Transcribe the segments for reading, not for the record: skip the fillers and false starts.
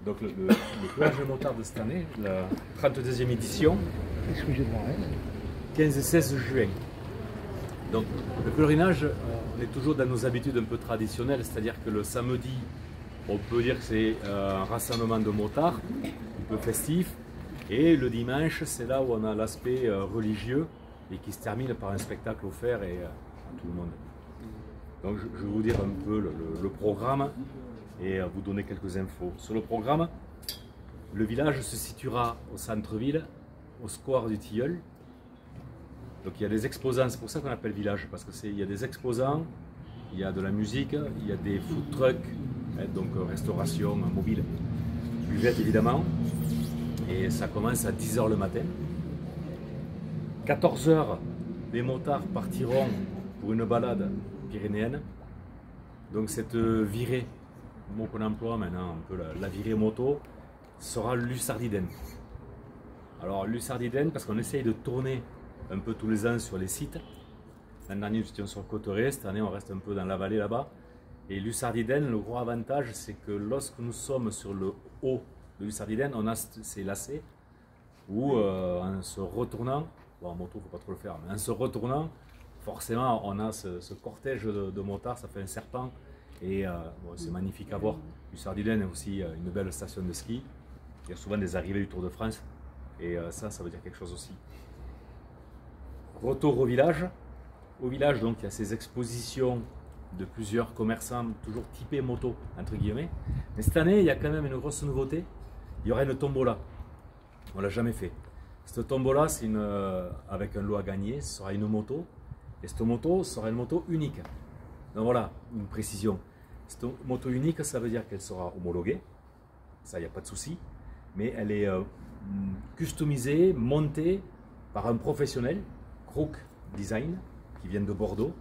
Donc le pelerinage motard de cette année, la 32e édition, Excusez-moi. 15 et 16 juin. Donc le pèlerinage, on est toujours dans nos habitudes un peu traditionnelles, c'est-à-dire que le samedi, on peut dire que c'est un rassemblement de motards, un peu festif, et le dimanche, c'est là où on a l'aspect religieux et qui se termine par un spectacle offert et à tout le monde. Donc je vais vous dire un peu le programme et vous donner quelques infos. Sur le programme, le village se situera au centre-ville, au square du Tilleul. Donc il y a des exposants, c'est pour ça qu'on appelle village, parce qu'il y a des exposants, il y a de la musique, il y a des food trucks, donc restauration mobile, buvette évidemment, et ça commence à 10 h le matin. 14 h, les motards partiront pour une balade pyrénéenne. Donc cette virée, le mot qu'on emploie maintenant, un peu la virée moto, sera l'Ussardiden. Alors l'Ussardiden, parce qu'on essaye de tourner un peu tous les ans sur les sites. L'année dernière, nous étions sur Cotteret, cette année on reste un peu dans la vallée là-bas. Et l'Ussardiden, le gros avantage, c'est que lorsque nous sommes sur le haut de l'Ussardiden, on a ces lacets où en se retournant, bon en moto il ne faut pas trop le faire, mais en se retournant, forcément on a ce cortège de motards, ça fait un serpent et bon, c'est magnifique à voir. L'Ussardiden est aussi une belle station de ski, il y a souvent des arrivées du Tour de France et ça veut dire quelque chose aussi. Retour au village. Au village, donc, il y a ces expositions de plusieurs commerçants, toujours typés moto, entre guillemets. Mais cette année, il y a quand même une grosse nouveauté. Il y aura une tombola. On ne l'a jamais fait. Cette tombola, c'est avec un lot à gagner. Ce sera une moto. Et cette moto sera une moto unique. Donc voilà, une précision. Cette moto unique, ça veut dire qu'elle sera homologuée. Ça, il n'y a pas de souci. Mais elle est customisée, montée par un professionnel. Crook Design, qui vient de Bordeaux,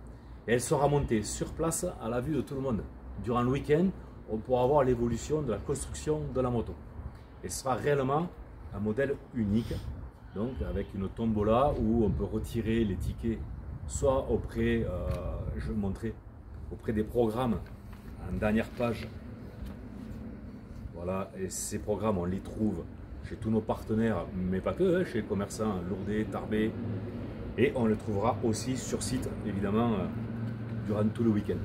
et elle sera montée sur place à la vue de tout le monde. Durant le week-end, on pourra voir l'évolution de la construction de la moto. Et ce sera réellement un modèle unique, donc avec une tombola où on peut retirer les tickets, soit auprès, je vais vous montrer, auprès des programmes en dernière page. Voilà, et ces programmes, on les trouve chez tous nos partenaires, mais pas que, chez les commerçants Lourdes, Tarbé. Et on le trouvera aussi sur site, évidemment, durant tout le week-end.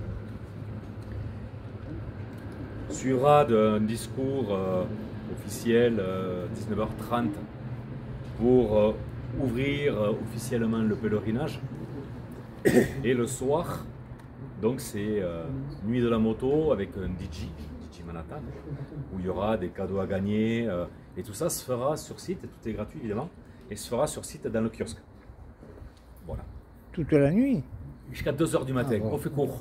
Suivra un discours officiel, 19 h 30, pour ouvrir officiellement le pèlerinage. Et le soir, donc c'est Nuit de la moto avec un DJ Manhattan, où il y aura des cadeaux à gagner. Et tout ça se fera sur site, et tout est gratuit évidemment, et se fera sur site dans le kiosque. Voilà. Toute la nuit? Jusqu'à 2 h du matin. Ah bon. On fait court.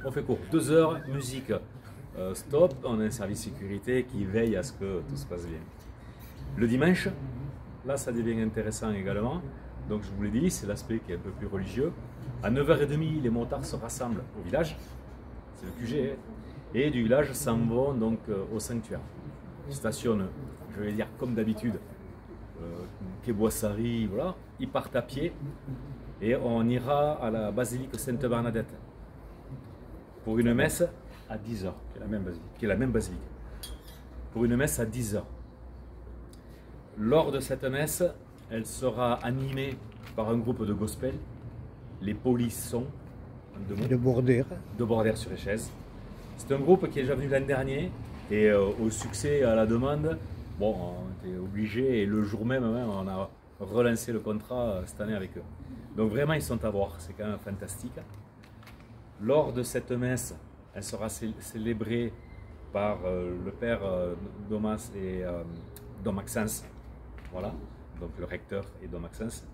On fait court. 2 h, musique stop. On a un service sécurité qui veille à ce que tout se passe bien. Le dimanche, là ça devient intéressant également. Donc je vous l'ai dit, c'est l'aspect qui est un peu plus religieux. À 9 h 30, les motards se rassemblent au village. C'est le QG. Hein. Et du village s'en vont donc au sanctuaire. Ils stationnent, je vais dire comme d'habitude, quai Boissari, voilà. Ils partent à pied. Et on ira à la basilique Sainte-Bernadette pour une messe à 10 h, qui est la même basilique. Pour une messe à 10 h. Lors de cette messe, elle sera animée par un groupe de gospel, les Polissons, De Border. de Bordères-sur-Échez. C'est un groupe qui est déjà venu l'an dernier et au succès, à la demande, bon, on était obligé et le jour même, on a relancé le contrat cette année avec eux. Donc vraiment, ils sont à voir, c'est quand même fantastique. Lors de cette messe, elle sera célébrée par le père Domas et Dom Maxence, voilà, donc le recteur et Dom Maxence.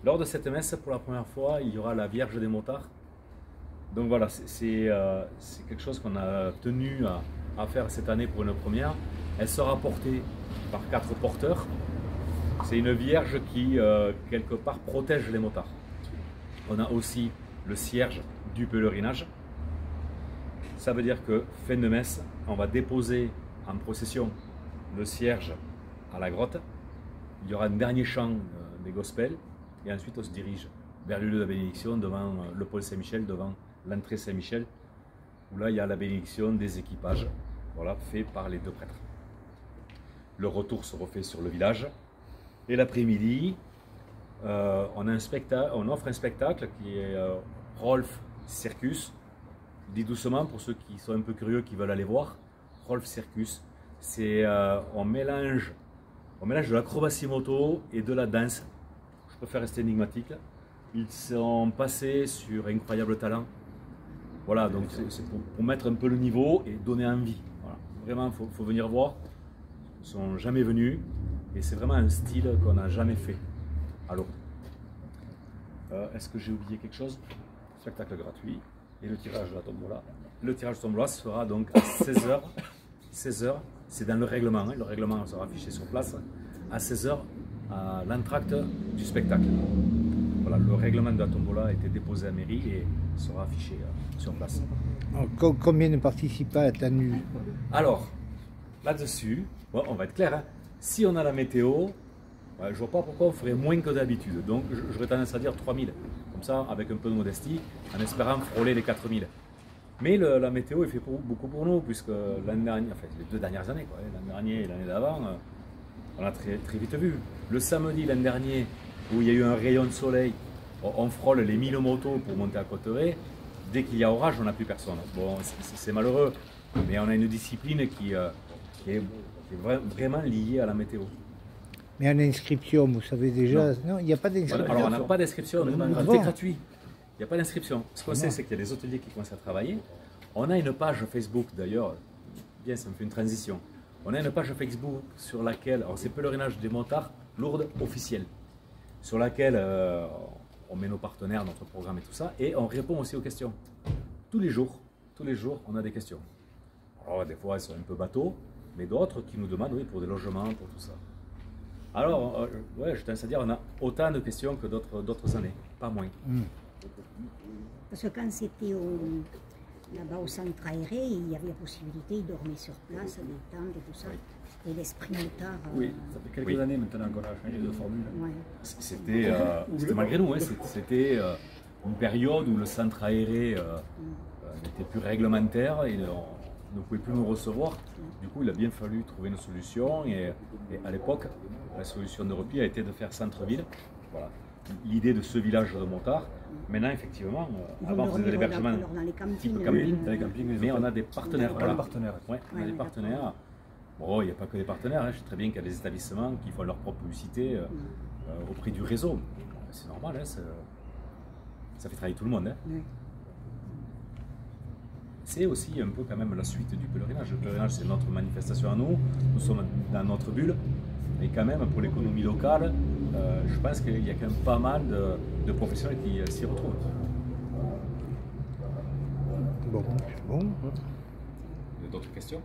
Lors de cette messe, pour la première fois, il y aura la Vierge des motards. Donc voilà, c'est quelque chose qu'on a tenu à faire cette année pour une première. Elle sera portée par 4 porteurs. C'est une vierge qui, quelque part, protège les motards. On a aussi le cierge du pèlerinage. Ça veut dire que, fin de messe, on va déposer en procession le cierge à la grotte. Il y aura un dernier chant des gospels. Et ensuite, on se dirige vers le lieu de la bénédiction, devant le pôle Saint-Michel, devant l'entrée Saint-Michel, où là, il y a la bénédiction des équipages, voilà, fait par les 2 prêtres. Le retour se refait sur le village. Et l'après-midi, on offre un spectacle qui est Rolf Circus. Je dis doucement pour ceux qui sont un peu curieux, qui veulent aller voir. Rolf Circus, c'est on mélange de l'acrobatie moto et de la danse. Je préfère rester énigmatique. Ils sont passés sur Incroyable Talent. Voilà, donc c'est pour mettre un peu le niveau et donner envie. Voilà. Vraiment, il faut venir voir. Ils ne sont jamais venus et c'est vraiment un style qu'on n'a jamais fait à Lourdes. Est-ce que j'ai oublié quelque chose? Spectacle gratuit et le tirage de la tombola. Le tirage de tombola sera donc à 16h. 16h, c'est dans le règlement. Hein. Le règlement sera affiché sur place. À 16h, à l'entracte du spectacle. Voilà, le règlement de la tombola a été déposé à la mairie et sera affiché sur place. Alors, combien de participants attendus? Alors, là-dessus, bon, on va être clair, hein. Si on a la météo, je ne vois pas pourquoi on ferait moins que d'habitude. Donc, j'aurais tendance à dire 3000. Comme ça, avec un peu de modestie, en espérant frôler les 4000. Mais la météo est fait beaucoup pour nous, puisque l'année dernière, enfin les 2 dernières années, l'année dernière et l'année d'avant, on a très vite vu. Le samedi l'année dernière, où il y a eu un rayon de soleil, on frôle les 1000 motos pour monter à Cotteret. Dès qu'il y a orage, on n'a plus personne. Bon, c'est malheureux, mais on a une discipline qui est vraiment liée à la météo. Mais en inscription, vous savez déjà... Non, il n'y a pas d'inscription. Alors, on n'a pas d'inscription, c'est gratuit. Il n'y a pas d'inscription. Ce qu'on sait, c'est qu'il y a des hôteliers qui commencent à travailler. On a une page Facebook, d'ailleurs, bien, ça me fait une transition. On a une page Facebook sur laquelle, alors c'est Pèlerinage des Montards, Lourdes officielle, sur laquelle on met nos partenaires, notre programme et tout ça, et on répond aussi aux questions. Tous les jours, on a des questions. Alors, des fois, elles sont un peu bateaux, mais d'autres qui nous demandent, oui, pour des logements, pour tout ça. Alors, ouais, je tiens à dire, on a autant de questions que d'autres années, pas moins. Parce que quand c'était là-bas au centre aéré, il y avait la possibilité, ils dormaient sur place, des tentes et tout ça. Et l'esprit motard. Oui, ça fait quelques années maintenant qu'on a changé de formule. Ouais. C'était malgré nous, hein, c'était une période où le centre aéré n'était plus réglementaire et on ne pouvait plus nous recevoir. Du coup, il a bien fallu trouver une solution et à l'époque, la solution de repli a été de faire centre-ville. Voilà. L'idée de ce village de motards. Maintenant, effectivement, avant on faisait de l'hébergement type camping, mais on a des partenaires. Voilà. Partenaires. Ouais, on a des partenaires. Bon, il n'y a pas que des partenaires, hein. Je sais très bien qu'il y a des établissements qui font leur propre publicité auprès du réseau. C'est normal, hein, ça fait travailler tout le monde. Hein. Ouais. C'est aussi un peu quand même la suite du pèlerinage. Le pèlerinage, c'est notre manifestation à nous, nous sommes dans notre bulle. Et quand même, pour l'économie locale, je pense qu'il y a quand même pas mal de professionnels qui s'y retrouvent. Bon, c'est bon. D'autres questions?